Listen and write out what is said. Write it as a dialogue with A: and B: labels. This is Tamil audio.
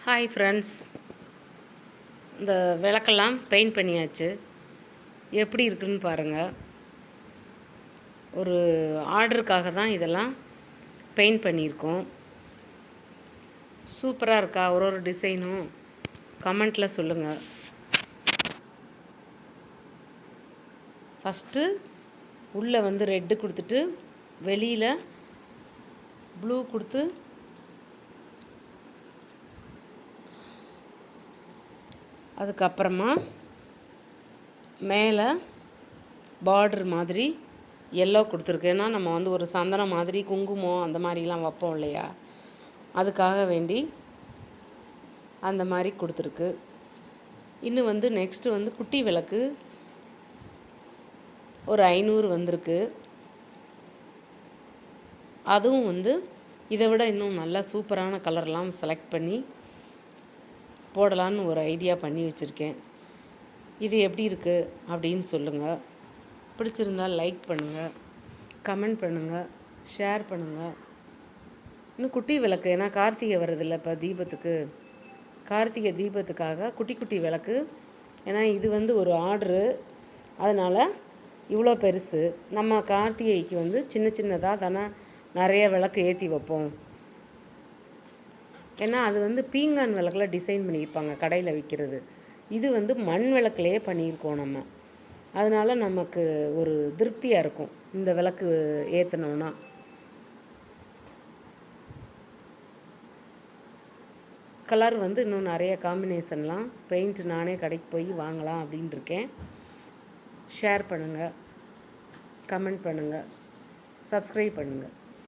A: ஹாய் ஃப்ரெண்ட்ஸ், இந்த விளக்கெல்லாம் பெயிண்ட் பண்ணியாச்சு. எப்படி இருக்குன்னு பாருங்கள். ஒரு ஆர்டருக்காக தான் இதெல்லாம் பெயிண்ட் பண்ணியிருக்கோம். சூப்பராக இருக்கா? ஒரு டிசைனும் கமெண்ட்டில் சொல்லுங்கள். ஃபஸ்ட்டு உள்ளே ரெட்டு கொடுத்துட்டு வெளியில் ப்ளூ கொடுத்து அதுக்கப்புறமா மேலே பார்டர் மாதிரி எல்லோ கொடுத்துருக்கு. ஏன்னா நம்ம ஒரு சந்தனம் மாதிரி குங்குமம் அந்த மாதிரிலாம் வைப்போம் இல்லையா, அதுக்காக வேண்டி அந்த மாதிரி கொடுத்துருக்கு. இன்னும் நெக்ஸ்ட்டு குட்டி விளக்கு ஒரு 500 வந்திருக்கு. அதுவும் இதை விட இன்னும் நல்லா சூப்பரான கலர்லாம் செலக்ட் பண்ணி போடலான்னு ஒரு ஐடியா பண்ணி வச்சுருக்கேன். இது எப்படி இருக்குது அப்படின்னு சொல்லுங்கள். பிடிச்சிருந்தால் லைக் பண்ணுங்கள், கமெண்ட் பண்ணுங்கள், ஷேர் பண்ணுங்கள். இன்னும் குட்டி விளக்கு, ஏன்னா கார்த்திகை வருதில்ல இப்போ தீபத்துக்கு, கார்த்திகை தீபத்துக்காக குட்டி குட்டி விளக்கு. ஏன்னா இது ஒரு ஆர்டரு, அதனால் இவ்வளோ பெருசு. நம்ம கார்த்திகைக்கு சின்ன சின்னதாக தானே நிறைய விளக்கு ஏற்றி வைப்போம். ஏன்னா அது பீங்கான் விளக்கில் டிசைன் பண்ணியிருப்பாங்க கடையில் விற்கிறது. இது மண் விளக்குலையே பண்ணியிருக்கோம் நம்ம. அதனால் நமக்கு ஒரு திருப்தியாக இருக்கும் இந்த விளக்கு ஏற்றினோன்னா. கலர் இன்னும் நிறைய காம்பினேஷன்லாம் பெயிண்ட் நானே கடைக்கு போய் வாங்கலாம் அப்படின் இருக்கேன். ஷேர் பண்ணுங்கள், கமெண்ட் பண்ணுங்கள், சப்ஸ்கிரைப் பண்ணுங்கள்.